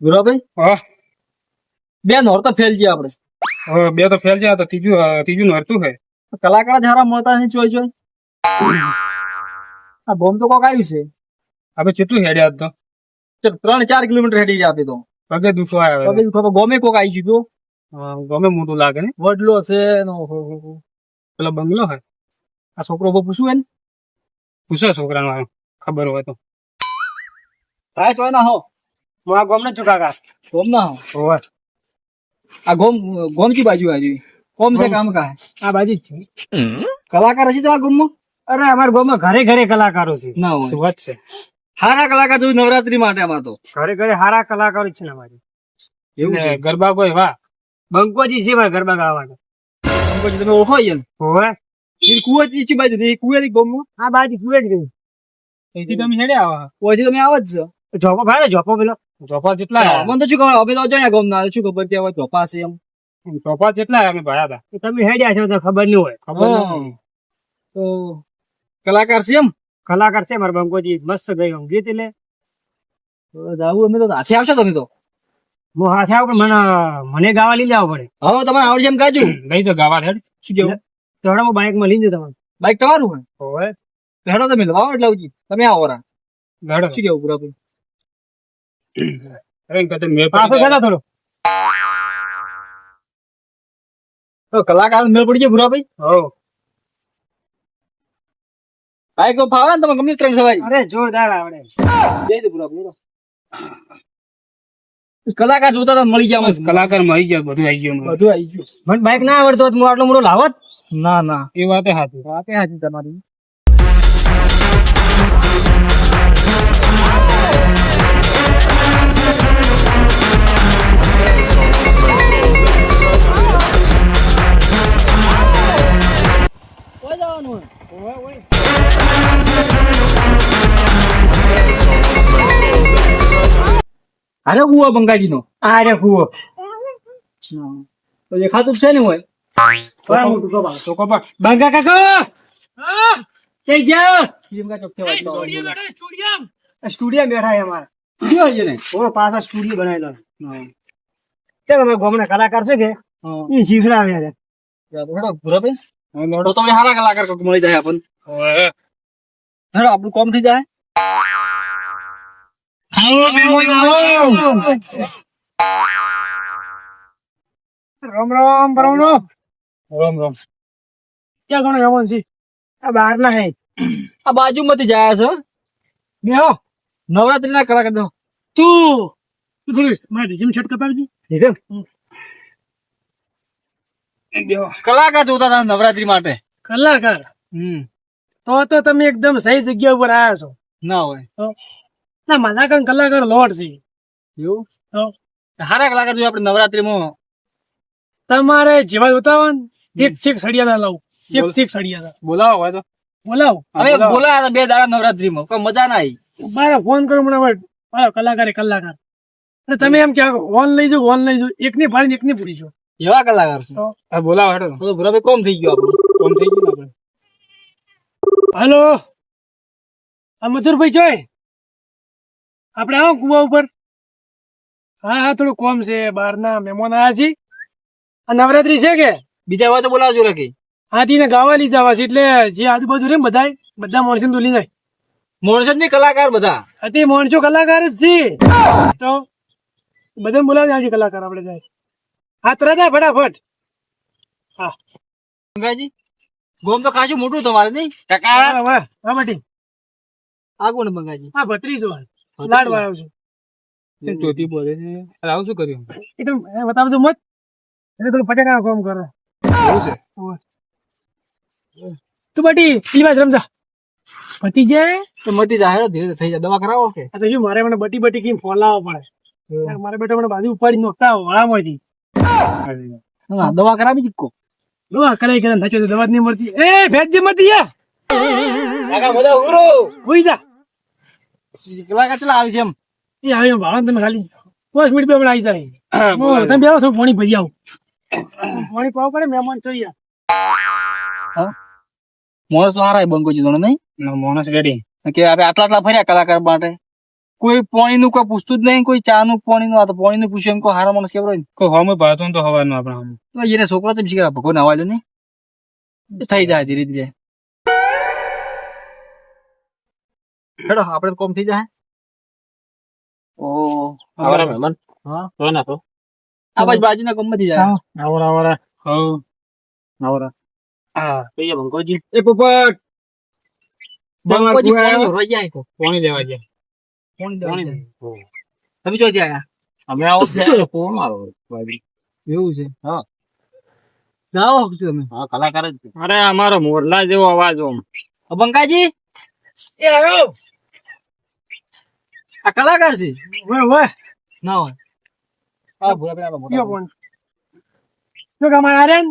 ગુરાભાઈ હા બે નોર તો ફેલ ગયા આપડે. હવે બે તો ફેલ છે તો ત્રીજું નરતું છે. કલાકાર જ હારા મળતા નથી ચોય ચોય. આ બોમ્બ તો કોક આવ્યું છે. આપણે કેટલું હેડ્યા તો ચાલ 3-4 કિલોમીટર હેડી ગયા આપે તો પગે દુખવા આવે પગે દુખાવા ગોમે કોક આવી ગયું ગમે મોટું લાગે ને વડલો છે નો પેલો બંગલો હે આ છોકરો ઉભો પૂછું એને પૂછો છોકરાનો આમ ખબર હોય તો રાય ચોય ના હો હું આ ગમને ચુકાકા ગોમ ના હો હોય આ ગોમ કી બાજુ આજુ કોમ છે કામ કા આ બાજુ જ છે. કલાકાર હશે તમારા ગોમમાં અરે અમારા ગામમાં ઘરે ઘરે કલાકારો છે. ના હોય શું વાત છે હારા કલાકાર જોયું નવરાત્રી માટે આમાં તો ઘરે ઘરે સારા કલાકારો છે ને અમારી એવું છે ગરબા કોઈ વાહ બંકોજી છે ભાઈ ગરબા ગાવાના અંકોજી તમે ઓળખો યન હોય એ કુવે ચીચી બાજુ એ કુવેરી ગોમમાં આ બાજુ કુએ જ ગયું અહીંથી તમે હેડે આવા ઓયથી તમે આવો જ છો જોપો ભાઈ જોપો પેલો જોપા જેટલા મને તો શું ખબર અમે તો અજાણ્યા ગોમ ના શું ખબર કે હવે ધોપા છે એમ જોપા જેટલા અમે ભયા હતા તમે હેડ્યા છો તો ખબર નહીં હોય ખબર નહીં તો કલાકાર છે એમ કલાકાર છે મારા બંકોજી મસ્ત ગયું ગીત એટલે જાવું અમે તો હાથે આવશો તમે તો હું હાથે આવું પણ મને ગાવા લઈ જવા પડે હવે તમારે આવડશે એમ કાજુ લઈ જાઓ ગાવા હેડ શું કેવું તો હું બાઇક માં લઈ જાઉં બાઈક તમારું હોય હોય તો હેડો તમે લાવો એટલે આવજી તમે આવો રા ગાડો શું કેવું પૂરા ભાઈ અરે કતે મેં પાછો ગયો થોડો તો કલાકાર મેળ પડી ગયો પૂરા ભાઈ હો બાઈક ફાવે ને તમે ગમે ત્રણ સવાય અરે જોરદાર આવડે દે દે પૂરા ભાઈ કલાકાર જોતા હતા મળી ગયા બસ કલાકાર માં આવી ગયા બધું આવી ગયું મને. બધું આવી ગયું મને બાઇક ના આવડતો હોત હું આટલો મોટો લાવત ના ના એ વાતે હાથું વાતે હાજી તમારી અરે કુવો બંગાજી નો અરે કુવો તો દેખાતું જ છે ને હોય તો કપા બંગા કાકા કઈ જા સ્ટુડિયો બેઠા છે અમારા સ્ટુડિયો છે ને ઓલો પાછા સ્ટુડિયો બનાવેલો તેમ અમે ગામના કલાકાર છે કે એ શીખડાવ્યા છે તો તમે સારા કલાકાર કોક મળી જાય આપણને હેડો આપણું કોમ થઈ જાય રામ રામ રામ ક્યાં ઘણો રમણ છે આ બહાર ના હે આ બાજુમાંથી જાય છે બેહો નવરાત્રી ના કલાકાર નો તું થોડી મારે જીમ છટ કપાવી દીધે બેહો કલાકાર જોતા હતા નવરાત્રી માટે કલાકાર તો તમે એકદમ સહી જગ્યા ઉપર આવ્યા છો ના હોય ના મારા કાન કલાકાર લોટ છે એવું તો સારા કલાકાર જોઈએ આપણે નવરાત્રીમાં તમારે જેવા જોતા હોય ને એક ચીક સળિયાના લાવું એક ચીક સળિયાના બોલાવો હોય તો બોલાવો હવે બોલાયા હતા 2 દાડા નવરાત્રીમાં કોઈ મજા ના આવી મારે ફોન કરો મને મારો કલાકાર કલાકાર અને તમે એમ કે ઓન લઈ જાઓ એકની ભાડી એકની પૂરી છો એવા કલાકાર છે હા બોલાવો હેડો તો ભૂરાભાઈ કોમ થઈ ગયો આપણું કોમ થઈ ગયું આપણે હાલો આ મથુરભાઈ જોય આપણે આવો કુવા ઉપર હા થોડું કોમ છે બહારના મહેમાન આવ્યા છે આ નવરાત્રી છે કે બીજા હોય તો બોલાવજો રાખી હાથી ને ગાવા લીધા હોય છે એટલે જે આજુબાજુ રે બધા માણસો તો લઈ જાય મોરસદ ની કલાકાર બધા અતિ માણસો કલાકાર જ છે તો બધા બોલાવી આજે કલાકાર આપણે જાય હા તરત આય ફટાફટ હા ગંગાજી ગોમ તો ખાસું મોટું તમારે નહીં ટકા હા બટી આ કોણ બંગાજી હા ભત્રીજો લાડ વાળો છું ચોથી બોલે છે આવું શું કર્યું એ તો બતાવજો મત એટલે થોડું ફટાકા કોમ કરો એવું છે તું બટી ઈ વાત રમજા પતી જાય તો મટી જાય ધીરે થઈ જાય દવા કરાવો કે આ તો શું મારે મને બટી કઈ ફોન લાવવો પડે મારે બેટા મને બાજુ ઉપાડી નોખતા વાળામાંથી દવા કરાવી દીકો દવા કરાઈ કરે થશે તો દવા જ નહીં મળતી એ ભેજજી મતી યા કાકા બધા ઉરો હોઈ જા કલાકાર ચલા આવી છે એમ એ આવ્યો ભાવ તમે ખાલી 5 મિનિટ બે આવી જાય તમે બેસો છો પાણી ભરી આવો પાણી પાવ પડે મહેમાન છો યાર મોણસ હારા બંગોજી દોણો નહીં મોણસ રેડી કે આપણે આટલા ફર્યા કલાકાર માટે કોઈ પાણી નું કોઈ પૂછતું જ નહીં, કોઈ ચા નું પાણી નું. આ તો પાણી નું પૂછ્યું એમ કોઈ હારા માણસ કેવડો કોઈ હોમે ભાતો તો હવાનું આપણા હમ તો એને છોકરો તો શીખવા ભગવાન અવાજ નહીં થઈ જાય ધીરે ધીરે. હેડો આપણે કોમ થઈ જાય. ઓ આવરા મહેમાન હા તો નાખો આ બાજુના કોમ માં થઈ જાય. આવરા આવરા હો આવરા હા કહીએ બંકોજી એ પોપટ બંકોજી પાણી રોઈ જાય કો પાણી લેવા ગયા પાણી તમે ચોથી આયા અમે આવો ત્યારે ફોન મારો એવું છે. હા જાઓ તમે. હા કલાકાર જ છે. અરે અમારો મોરલા જેવો અવાજ ઓમ બંકાજી એ આવ્યો. આ કલાકાર છે વાહ ના હોય. હા ભૂરા પેલા મોટા કયો પણ શું કામ આર્યન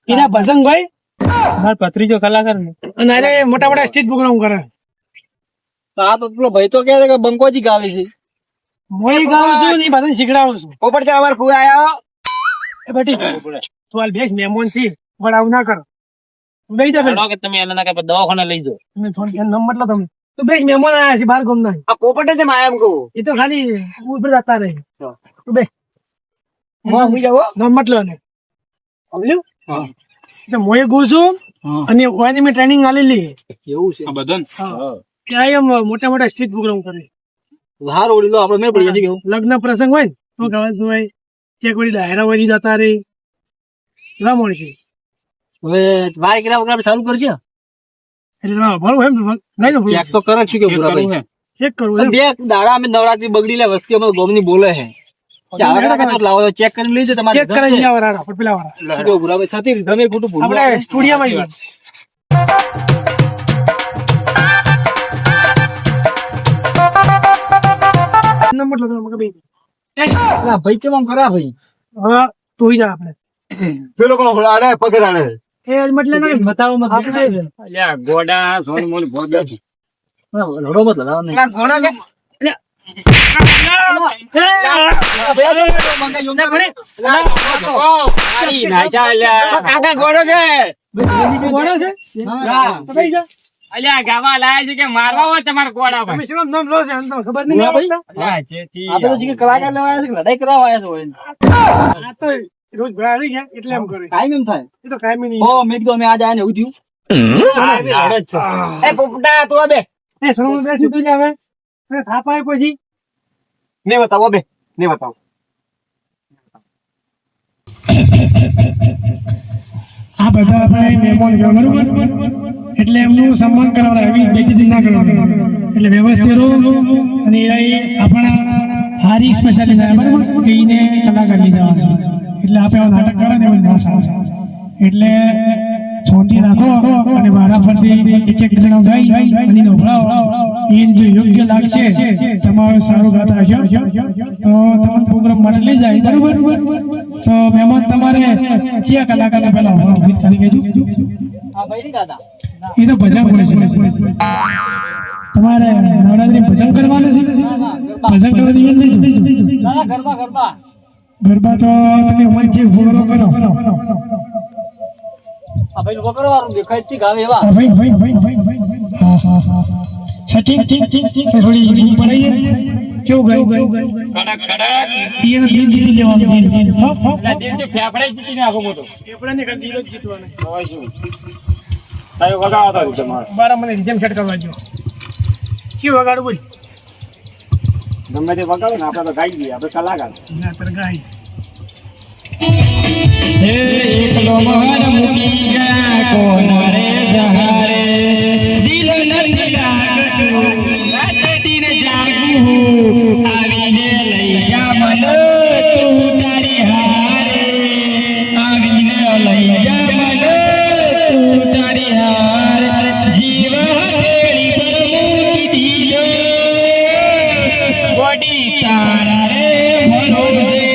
એના ભજન ભાઈ માર પત્રીજો કલાકાર ને અને અરે મોટા મોટા સ્ટેજ પ્રોગ્રામ કરે. આ તો પેલો ભાઈ તો કહે છે કે બંકોજી ગાવે છે. મોઈ ગાઉં છું ને બધાને શીખડાવું છું. પોપટ કે અમાર ફૂલ આયા. એ બટી તું હાલ બેસ મહેમાન છે પણ આવું ના કરો. બેસી જા પેલા કે તમે એના કે દવાખાને લઈ જાઓ તમે થોડી એમ મતલબ તમે તો બેસ મહેમાન આયા છે બાર ગામ ના. આ પોપટે છે માયા એમ કહું. એ તો ખાલી ઉપર જતા રહે તું બે માં હું જાવ. નામ મતલબ ને સમજ્યું. હા તો મોય ગઉં છું અને ઓની મેં ટ્રેનિંગ આલેલી. એવું છે. આ બધન ત્યાં એમ મોટા મોટા સ્ટેજ પ્રોગ્રામ કરે. હાર ઓળી લો આપણે મેં પડી જશે કેવું. લગ્ન પ્રસંગ હોય ને તો ગાવા હોય ચેક વળી ડાયરા વળી જતા રે એવા મળે છે. હવે ભાઈ કેલા વગર ચાલુ કરશે. એટલે ના ભણવું એમ નહીં ચેક તો કરે છું કે પૂરા ભાઈ. ચેક કરવું બે દાડા અમે નવરાત્રી બગડી લે વસ્તી અમારે ગોમની બોલે છે. લાવો ચેક કરીને લઈ જાય તમારે. ચેક કરે છે વાળા પેલા વાળા પૂરા ભાઈ સાથી તમે ખોટું ભૂલ. આપણે સ્ટુડિયોમાં જઈએ. નંબર લગાવ મગર બે ભાઈ કેમ આમ કરા ભાઈ. હા તું જા આપણે પેલો કોણ આડે પકડ આડે. એ મતલબ નહીં બતાવો મત અલ્યા ગોડા સોન મોન ભોગા લડો મત લડાવો નહીં. ઘોડા કે અલ્યા ગાવા લાયા છે કે મારવા હોય તમારે ગોડા ભાઈ તમે શું નામ લો છે અંતર ખબર નહીં આપણે તો શીખર કલાકાર લેવા આવ્યા છે કે લડાઈ કરવા આવ્યા છો. આ તો રોજ ભરા આવી ગયા એટલે એમ કરે. કાયમ એમ થાય. એ તો કાયમી નહીં. હો મેં કીધું અમે આજ આયા ને એવું થયું. એ પોપટા તું આ બે એ સોનું બે શું તું આવે અને થાપાય પછી નહીં બતાવો બે નહીં બતાવો. આ બધા આપણે મહેમાન છે બરોબર એટલે એમનું સન્માન કરવાના એવી બેજતી ના કરવાની એટલે વ્યવસ્થિત રહો અને એ આપણા હારી સ્પેશિયાલિસ્ટ છે બરોબર કે એને કલાકાર લીધા છે એટલે આપણે નાટક કરે ને એવું ના સારું એટલે શાંતિ રાખો અને મારા ફરતી એક એક જણો ગાઈ અને નોભળાવો એ જો યોગ્ય લાગશે તમારું સારું ગાતા હશો તો તમને પ્રોગ્રામ માટે લઈ જાય બરોબર તો મહેમાન તમારે કયા કલાકારને પહેલા ગીત કરી કીધું હા ભાઈ નહીં દાદા. એ તો ભજન હોય છે તમારે નવરાત્રી ભજન કરવાનું છે ભજન કરવાની એમ નહીં ના ના ગરબા ગરબા. ગરબા તો તમે અમારી જે ફોટો કરો આ ભાઈ લોકો કરવાનું દેખાય છે ગાવે એવા. હા ભાઈ ભાઈ ભાઈ ભાઈ ભાઈ હા હા હા ઠીક ઠીક ઠીક ઠીક થોડી ઈડી પડાઈ જાય કેવું ગયું કડક કડક એનો દિલ જીતી લેવાનું દિલ દિલ હો એટલે દિલ જો ફેફડે જીતી નાખો મોટો આપણે ને દિલ જ જીતવાનું હોય શું તારે વગાડો તો તમારે બારા મને રીધમ સેટ કરવા જો કેવું વગાડું બોલ ગમે તે વગાડો ને આપણે તો ગાઈ દઈએ આપણે કલાકાર ના તર ગાય હે એકલો મહાન મૂકી ગયા કોના રે સહારે દિલ નંદ લાગતું રાતદિન જાગું આવીને લઈ જા મન તું તારી હારે આવીને લઈ જા મન તું તારી હારે જીવ હથેળી પર મૂકી દીધો ગોડી તારા રે ભરોસે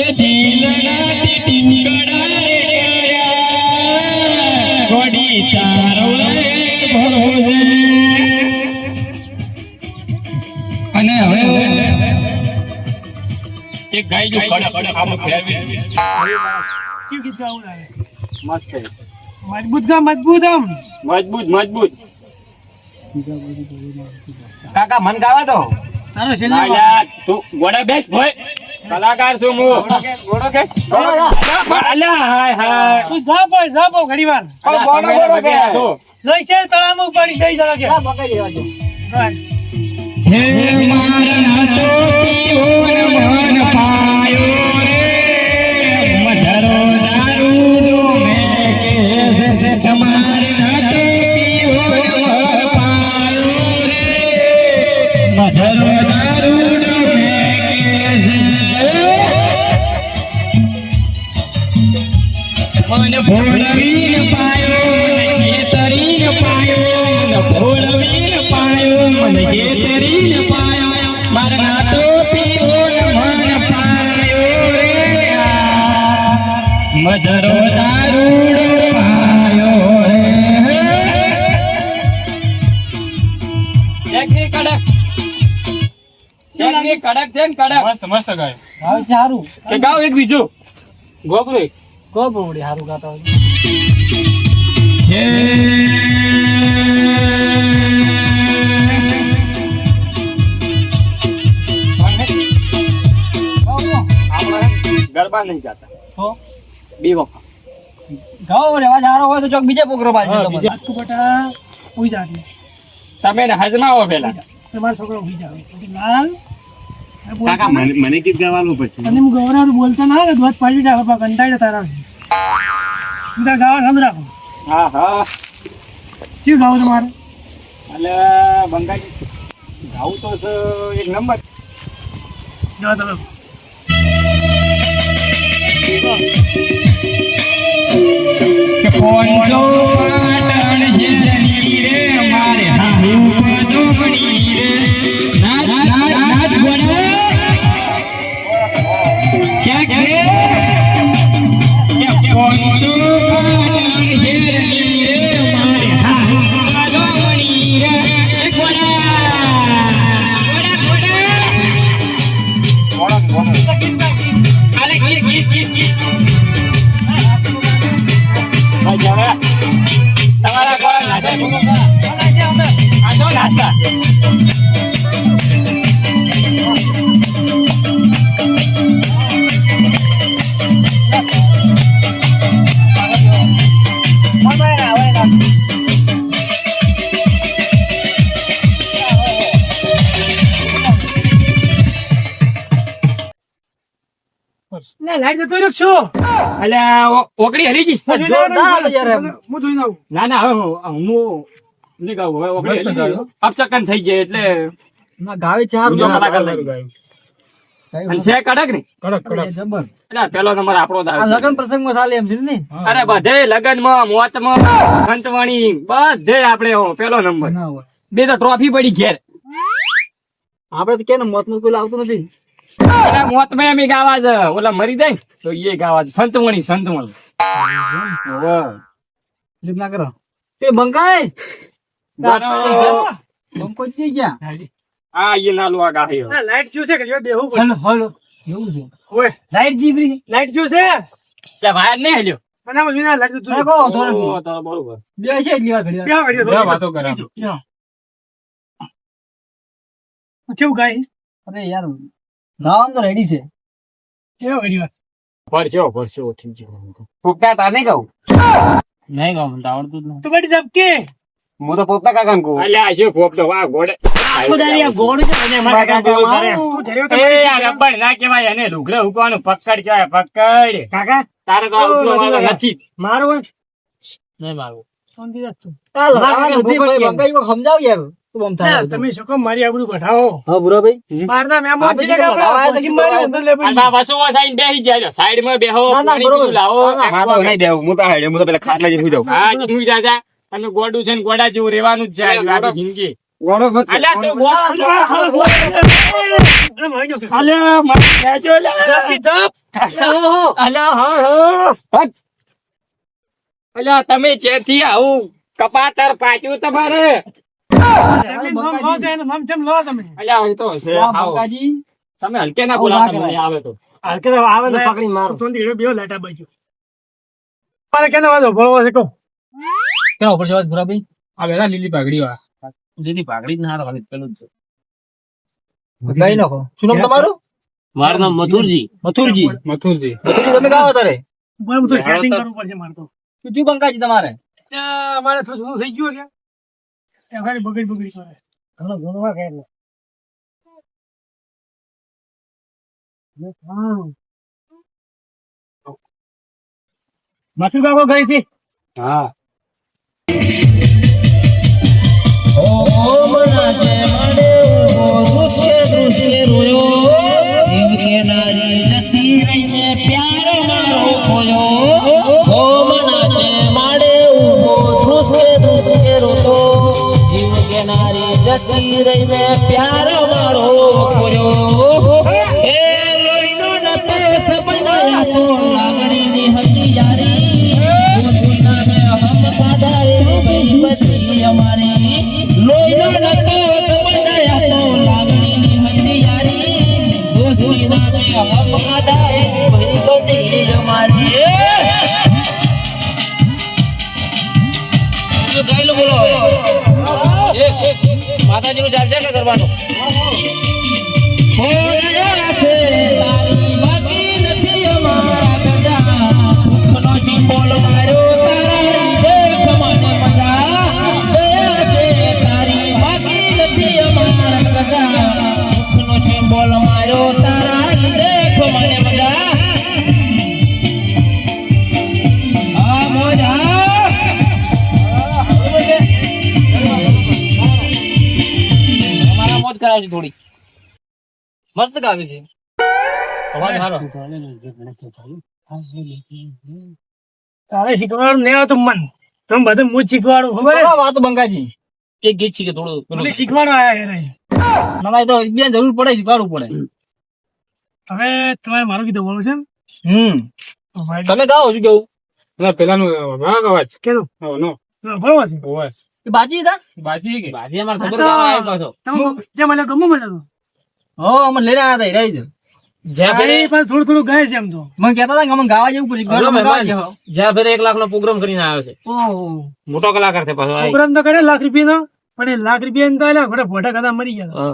એ દિલના ટીંકડા રે ગયા ગોડી તારો રે ભરોસે. અને હવે એક ગાઈ જો કડક આમ ફેરવી કેવું ગીત ગાવું આવે મસ્ત છે મજબૂત ગા મજબૂત આમ મજબૂત મજબૂત કાકા મન ગાવા દો. તારો છેલ્લો અલ્યા, તું ગોડા બેસ ભાઈ કલાકાર છું હું ગોળો કે અલ્યા હાય હાય તું જા પો ઘડી વાર અલ્યા, ગોળો તમે ગોળો બધા કે. તો. લઈ છે તળાવમાં ઉપાડી જઈ જરા કે મકાઈ દેવા દો. હે મારા તો પીઓન મન પાયો રે મધરો દારૂ મેં કે તમારે નાતો પીઓન મન પાયો રે મધરો દારૂ મેં કે મન ભોળવીને પાયો મને છેતરીને પાયો મન ભોળવીને પાયો મને છેતરીને પાયો મારા નાતો પીઓન મન પાયો રે મધરો દારૂડો પાયો રે શેકની કડક શેકની કડક છે ને કડક મસ્ત મસ્ત ગાય હવે સારું કે ગાવ એક બીજું ગોપરો એક કો બોડી સારું ગાતા હોય. હે ગરબા નહીં ગાતા તો બે વખત ગાઓ રેવા સારો હોય તો ચોક બીજે પ્રોગ્રામ આવજો હા, તમારે. બીજે. આટલું બટા ઉઈ જા એટલે. તમે ને હજમાવો પેલા તમારો છોકરો ઉઈ જાવ લાલ કાકા મને ગીત ગાવાનું પછી અને હું ગૌરવ બોલતા ના આવે ધોધ પાડી જાય બાપા કંટાળે તારા બધા ગાવા સમજ રાખો હા હા શું ગાવું તમારે એટલે બંગાળી ગાવું તો છે એક નંબર જાઓ તમે કે પોંચો પાટણ શેરની રે મારે હાહુ પદોમણી રે નાચ નાચ નાચ ગોડે શેક રે કે પોંચો પાટણ શેરની રે મારે હાહુ પદોમણી રે એ ગોડા ગોડા ગોડા અરે ગીત ગીત ગીત ગીત ભાઈ હવે તમારા કોઈ નાસ્તા આ તો નાસ્તા ના લાઈટ જતો રહ્યો છો અલ્યા ઓકડી હરી જી જોરદાર હતો યાર એમ. હું જોઈને આવું ના ના હવે હું નહીં ગાવું હવે ઓકડી હરી ગઈ. અપસકન થઈ જાય એટલે ના ગાવે સારું જો કલાકાર લાગી ગયું. અને છે કડક ને જબર. અલ્યા પેલો નંબર આપણો જ આ આવે છે. લગન પ્રસંગમાં ચાલે એમ છે ને. અરે બધે લગનમાં મોતમાં સંતવાણી બધે આપણે પેલો નંબર ના હોય. બે તો ટ્રોફી પડી ઘેર આપણે તો કેને મોત કોઈ લાવતું નથી. અને મોતમાં એમ ગાવા છે ઓલા મરી જાય ને તો એ ગાવા છે સંતવાણી ઓહો. લીપ ના કરો. એ બંકાઈ બરાબર. બંકો જઈ ગયા. આ એ નાલું આ ગાહ્યો. ના લાઈટ શું છે કે જો બેહું પડે હલો હલો એવું છે. ઓય લાઈટ જીબરી. લાઈટ શું છે ત્યાં વાયર નહીં હેલ્યો. મને આમ જોઈને લાઈટ જતું ના કહો તો નથી. ઓહો, તો બરોબર. બે છે એટલી વાર ઘડી વાર. બેહો ઘડીએ, બે બેહો. વાતો કરે. કેવું ગાય અરે યાર નામ તો રેડી છે. બેહો ઘડી વાર. પરસ્યો થઈ ગયો. પોપટા તાને કહું નહીં ગાવું મને તો આવડતું જ નહીં. તું બેટી જબ કે હું તો પોપટા કાકા કહું અલ્યા આ શું પોપટો વાહ ઘોડે તું ધર્યો તો એ આ રબર ના કહેવાય એને લુગડે ઉકવાનું પકડ કહેવાય પકડ કાકા તારે તો આ ઉપલો વાળો નથી મારું નહીં મારું શાંતિ રાખ તું. બંકાઈ કો સમજાવ યાર તું બમ ના, થાય. તમે શું કામ મારી આબરૂ બઢાવો હા ભૂરાભાઈ. બહારના મહેમાન આપણે છે કે આપણે બોલાવા આવ્યા ભોગી મારી અંદર લે પડી. આ વસુ વસાઈને બેસી જાય સાઈડ માં બેહો ના, ના, પાણી બરોબર. પીવું લાવો ના, ના, હા તો નહીં દેવું હું તો હાડે હું તો પેલા ખાટલા જઈને સુઈ જાઉં હા જીવું જાજા તમે ગોડું છે ને ગોડા જેવું રહેવાનું જ છે આખી જિંદગી ગોળો મત અલ્યા તું અલ્યા મારી બેસો લે અલ્યા હા અલ્યા તમે જેથી આવું કપાતર પાછું તમારે તમે નામ લો છો એનું નામ ચમ લો તમે. અલ્યા અહીં તો છે આ આવો. બંકાજી તમે હલકે ના બોલાવતા મને આવે તો શાંતિ રહો, બેહો લાટા બાજુ. મારે કેનો વાંધો ભરવો છે કહો. કેનો ઉપર છે વાત ભૂરાભાઈ? આ બેલા લીલી પાઘડી વાળા જેની પાઘડી જ ના હારવાની પેલું જ છે. ગાઈ નાખો. શું નામ તમારું? મારું નામ મથુરજી. મથુરજી. મથુરજી મથુરજી તમે ગાઓ તારે બરાબર, હું તો setting કરવું પડશે મારે તો. શું થયું બંકાજી તમારે? ત્યાં અમારે થોડું ઘણું થઈ ગયું કે ત્યાં ખાલી બગડી કરે ઘણો ઘણો વાર ખાય એટલે. માથું કાકો ગઈ છે. હા પ્યાર મારો ખોયો એ લોહીનો નતો સંબંધાયા તો લાગણીની હતી યારી દુનિયાને હમ સાદાએ ભાઈ બસી અમારી લોહીનો નતો સંબંધાયા તો લાગણીની હતી યારી દુનિયાને હમ સાદાએ ભાઈ બસી અમારી ગાયલો બોલો માતાજી નું ચાલશે કે કરવાનું કરાવશે થોડી મસ્ત ગાવી છે. અવાજ સારો. તારે શીખવાડું નહીં આવતું મન તમે બધું હું જ શીખવાડું ખબર હે? શું વાતો બંકાજી? એક ગીત છે કે થોડું પેલું મને શીખવાડવા આયા યાર. ના તો બેન જરૂર પડે શીખવાડવું પડે. હવે તમારે મારું કીધું બોલું છે એમ? તો ભાઈ તમે ગાઓ શું કેવું? પેલાનું વાગ અવાજ કેવું? નો બરોબર છે. ઓસ એ બાજી હતા? બાજી કે બાજી અમારે ખબર કામ આવ્યો પાછો. તમે જે મને ગમું મળે તો હો અમે લઈને આવ્યા હતા હિરાઈ જ. જ્યાં ફેરે પણ થોડું થોડું ગાય છે એમ તો. મને કહેતા હતા કે અમે ગાવા જવું પડશે. ઘરમાં ગાવા જેવો. જ્યાં ફેરે 1 લાખ નો પ્રોગ્રામ કરીને આવ્યો છે. ઓહો. મોટો કલાકાર છે પાછો. પ્રોગ્રામ તો કરે ₹1,00,000 નો, પણ એ ₹1,00,000 તો એલા ઘોડા ફોટા ખાતા મરી ગયા.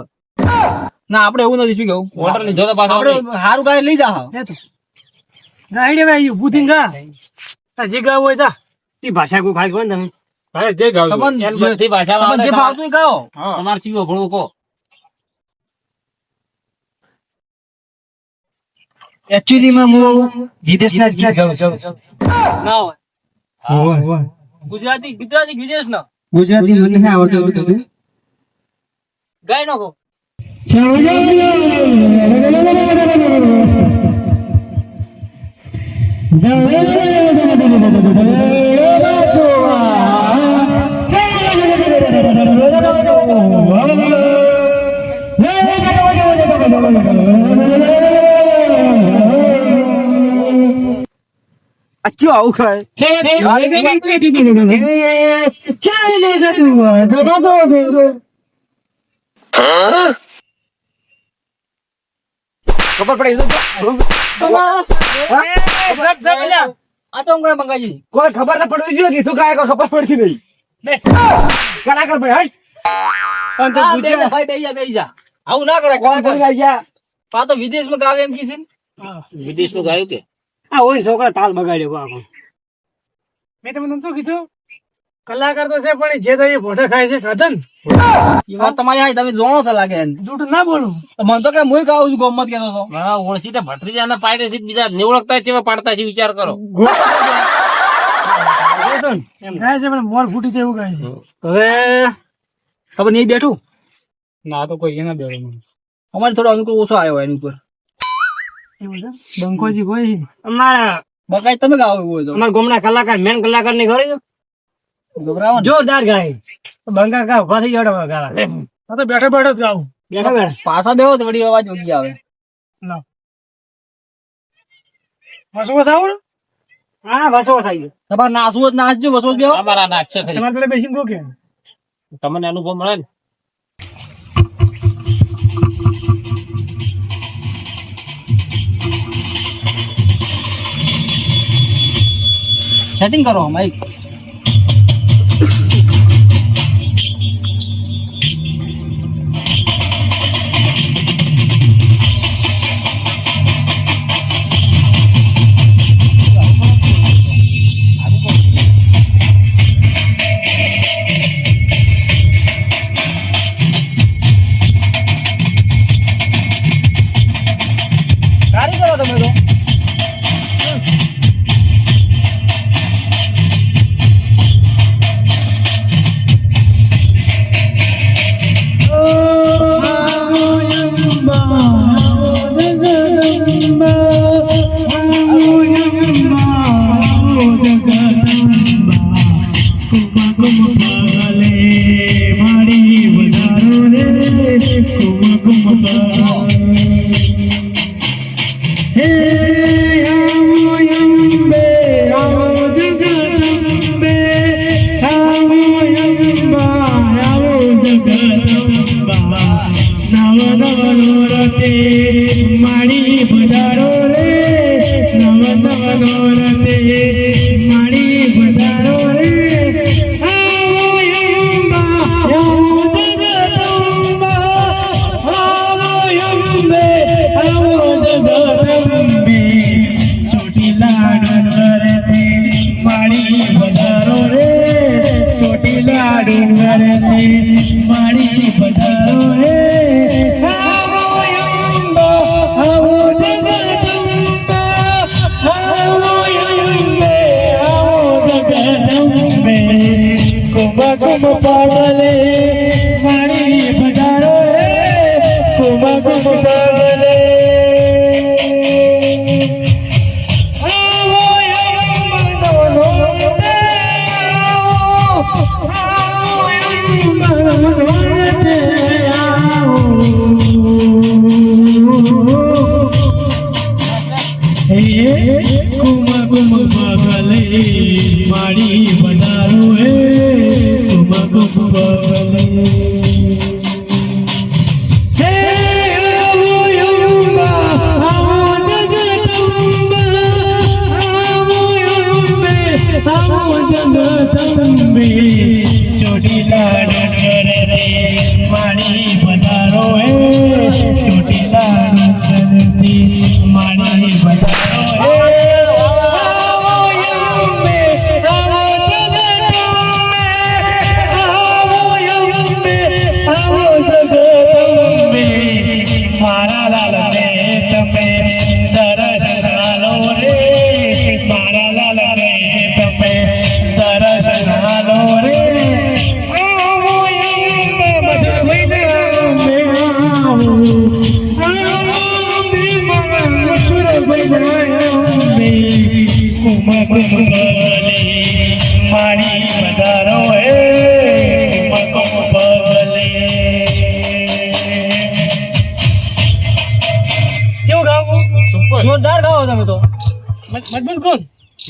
ના આપણે એવું નથી શું કેવું? ઓર્ડર લીધો તો પાછો આપણે સારું ગાય લઈ જા. લે તું. ગાઈ દેવાય અહીં ઊભું થઈને જા. આ જે ગાવું હોય જા. તે ભાષા કોઈ ખાઈ હોય ને તમે. હા જે ગાવ તમને એમ બધી ભાષામાં તમને જે આવડે ફાવતું એ ગાઓ. તમારે ચીવો ભણવું કહો. એકચ્યુઅલી માં હું વિદેશના જ ક્યાં જાઉં છું ના હોય. ગુજરાતી વિદેશ ના ગુજરાતી મને નહીં આવડતું ગાય નાખો. અચ્છા આવું ખાય ખબર પડી આ તો હું ગાય બંકાજી. કોઈ ખબર તો પડવી જોઈએ કે શું ખાય કોઈ ખબર પડતી નહીં કલાકાર ભાઈ પણ તો ભાઈ બેહી જા. આવું ના કરે. કોણ કરી ગયા આ તો વિદેશમાં ગાવે એમ કીધું. વિદેશ નું ગાયું કે આ ઓય છોકરા તાલ બગાડ્યો બાપો મેં તમને શું કીધું? કલાકાર તો છે પણ જે તો એ ફોટા ખાય છે ખાધન તમારી આ તમે જોણો છો લાગે. જૂઠું ના બોલું. મને તો કે હું ગાવું છું ગમત કેતો હતો. હા ઓળખી તો ભત્રીજા ના પાડે છે બીજા ને ઓળખતા છે પાડતા છે વિચાર કરો. એમ થાય છે પણ મોર ફૂટી જાય એવું કહે છે. હવે ખબર નહીં બેઠું. ના તો કોઈ એના બેડો અમારે થોડો અનુકૂળ ઓછો આવ્યો એની ઉપર. એવું છે? બંકોજી કોઈ અમારા બકાઈ તમે ગાવો એવું હોય તો. અમારા ગામના કલાકાર મેન કલાકાર ની ખરી ગભરાવો ને. જોરદાર ગાય બંકા કા ઉભા થઈ જડો ગાવા આ તો બેઠો બેઠો જ ગાવું બેઠો બેઠો પાછા બેહો તો વળી અવાજ ઓછી આવે. વસો વસ આવો ને? હા વસો વસ આવી ગયો. તમારે નાચવું હોય તો નાચજો. બસો બેહો. અમારા નાચ છે ખરી. તમારે પેલા બેસીને કહો કે તમને અનુભવ મળે ને. સેટિંગ કરો માઈક. નવ નવનોરતે મારી પધારો રે નવ નવનોરતે મારી પધારો રે આવો અંબા આવો જગદંબા આવો અંબે આવો જગદંબે ચોટીલા ડુંગરતે મારી પધારો રે ચોટીલા ડુંગરતે મારી પધારો રે આવો અંબા આવો જગદંબા આવો અંબે આવો જગદંબે કુમકુમ પાડલે મારી પધારો રે કુમકુમ પાડલે આવો અંબા નવનોરતે કુમ કુમ પગલે મારી પધારો હે કુમ કુમ પગલે હે આવો અંબા આવો જગદંબા આવો અંબે આવો જગદંબે ચોટીલા ડુંગર રે મારી પધારો હે ચોટીલા ડુંગર રે મારી પધારો હે આવો અંબે આવો જગદંબે આવો અંબે આવો જગદંબે મારા લાલ ને તમે દર્શન આલો રે મારા લાલ ને તમે દર્શન આલો રે આવો અંબે મધુરભાઈ ને અંબે આવો કુમ કુમ પગલે મારી પધારો હે કુમ કુમ પગલે કેવું ગાવું જોરદાર ગાઓ તમે તો મજબૂત કોણ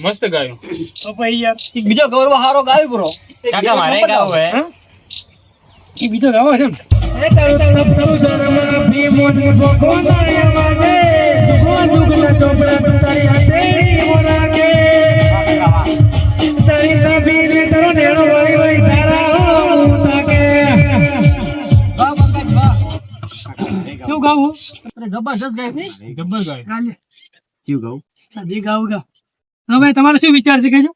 મસ્ત ગાયું. તો પછી યાર એક બીજો ગૌરવ હારો ગાવી પૂરો કાકા મારે ગાવું હે એ બીજો ગાવા છે ને એ તારું તારું તારું ભીમોન ભગવાન માને સુગના ચોપડા તારી હાથે મોરા કે તારી સાબીને તારો નેણો વાળી વાળી તારા હું તાકે વાહ બંકાજી વાહ શું ગાવું અરે જબરજસ્ત ગાય જબ્બર ગાયું. કાલે જીવ ગાવું જી ગાવું ગા હા ભાઈ તમારો શું વિચાર છે કહેજો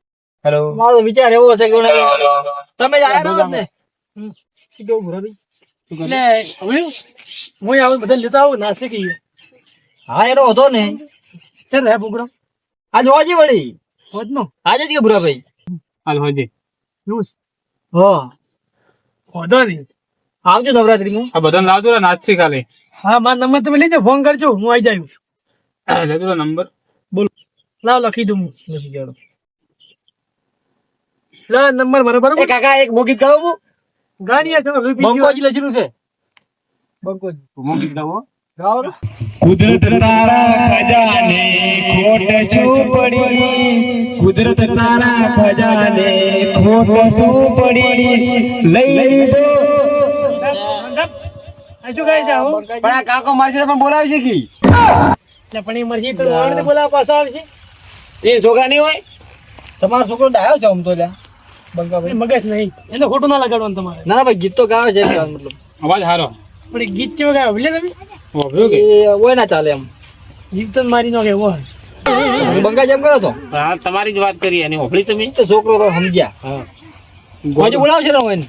હેલો મારો વિચાર એવો છે કે તમે જ આયા રહો ને શું કેવું ભૂરાભાઈ? એટલે હવે હું આવું બધા લેતા આવું નાસી ગઈ હા એનો હતો ને ચાલ હે પ્રોગ્રામ આજ હોજી વળી હોત નો આજે જ કે ભૂરાભાઈ હાલ હોજે. યુસ હા હોતો નહીં આવજો નવરાત્રીમાં આ બધાને લાવજો રે, નાચશે ખાલી. હા મારો નંબર તમે લઈ જાઓ ફોન કરજો હું આવી જાય લેજો તો નંબર. લાવ લખી દઉં હું લખી જાડો લા નંબર મારો એ બરોબર કાકા એક મોગીત ગાવું ગાડી આ રૂપિયા બંકોજી લખેલું છે બંકોજી મોંઘી ગાવો. ગાઓ ને. કુદરત તારા ખજાને ખોટ શું પડી કુદરત તારા ખજાને ખોટ શું પડી લઈ લીધો આ શું કહે છે આવું પણ આ કાકો મારશે તો પણ બોલાવી છે કી એટલે પણ એ મરજી તો વાળને બોલાવા પાછો આવશે એ છોકરા નહીં હોય તમારો છોકરો ડાયો છે આમ તો લ્યા બંકાભાઈ. મગજ નહીં એટલે ખોટું ના લગાડવાનું તમારે ના ના ભાઈ ગીત તો ગાવે છે એમ કહેવાનો મતલબ અવાજ હારો. પણ એ ગીત કેવો ગાય ભલે તમે વાપર્યું કે એ હોય ના ચાલે એમ જીત તો મારી નો કેવો બંકા જેમ કરો તો હા તમારી જ વાત કરી એની હોફળી તમે. તો છોકરો તો સમજ્યા હા હોજી બોલાવશે ને હોય ને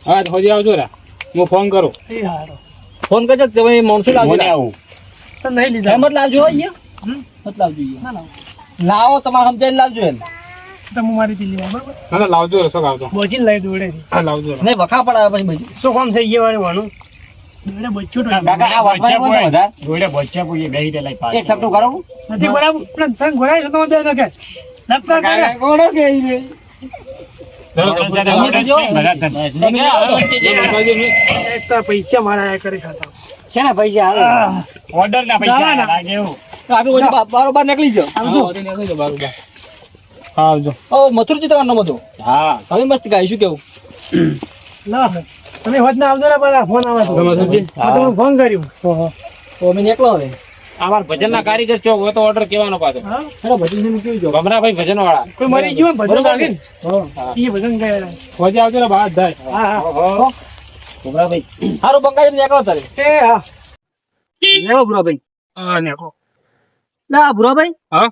હા તો હોજે આવજો રા, હું ફોન કરું. એ હારો ફોન કરશે કે તમે માણસો લાવજો મને આવું તો નહીં લીધા મત લાવજો અહીંયા મત લાવજો અહીંયા. ના લાવો લાવો તમારે સમજાઈને લાવજો એમ તો હું મારી દિલ્હી બરાબર ના ના લાવજો રે, શું આવજો. બોચીને લાવી દોડે હા લાવજો રે. નહીં વખા પડાવે પછી બધી શું કામ થઈ ગયા વાળું દોડે બચ્ચું તો કાકા આ વસવાઈ બોલ તો વધારે જોડે બચ્ચા પૂછે ગઈ તે લઈ એક સપનું કરું નથી બરાબર પણ તને ઘોડાય છે તો બે તો કે લપકા કરે કોણો કે ઈ એક તો પૈસા મારા આયા કરી ખાતા છે ને પૈસા ઓર્ડર ના પૈસા લાગે એવું. આપણે ઓછી બારોબાર નીકળી જાઓ. હા આવજો. ઓ મથુરજી તમારો નામ હતો હા હવે મસ્ત ગાઈશું કેવું ના તમે હોજ ના આવજો ને પાછા ફોન આવે તો ગમે સમજી? મેં તમને ફોન કર્યું તો અમે નીકળો હવે અમાર ભજન ના કારીગર છો હોય તો ઓર્ડર કેવાનો પાછો હા હેલો ભજન ને કેવી જો ભમરાભાઈ ભજન વાળા કોઈ મરી ગયું હોય ને ભજન લાગે ને હા એ ભજન ગયા હોજે આવજો ને બહાર થાય હા હા ભમરાભાઈ હારું બંગાઈ નીકળો તારે એ હા લેવો ભુરાભાઈ હા ને કહો. ના ભુરાભાઈ હા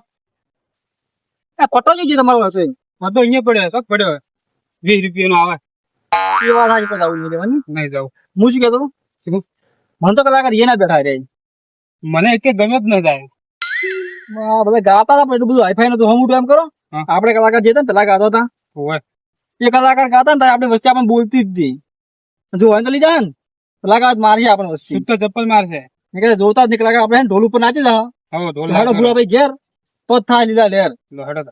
આ પટો જોઈજો તમારો હતો એ આ તો અહીંયા પડ્યો કક પડ્યો 20 રૂપિયાનો આવે વાત હાજી પર આવું નહીં લેવાની નહીં જાવ હું શું કહેતો હતો? શું? મને તો કલાકાર એ ના બેઠા રે મને એક ગમે જ ન જાય બધા ગાતા હતા પણ એટલું બધું હાઈફાઈ નતું હમ એમ કરો હા. આપણે કલાકાર જે હતા ને પેલા ગાતા હતા હોય એ કલાકાર ગાતા ને ત્યારે આપણે વસ્તી આપણને બોલતી જ હતી જો હોય ને તો લીધા ને કલાકાર મારી આપણને વસ્તી શુદ્ધ તો ચપ્પલ મારશે મેં કીધું જોતા જ નહીં કલાકાર આપણે ઢોલ ઉપર નાચી જા હવે ઢોલ હેડો ભુરાભાઈ ઘેર તો જ થાય લીધા લેર લો હેડો તો.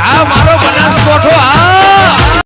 આ મારો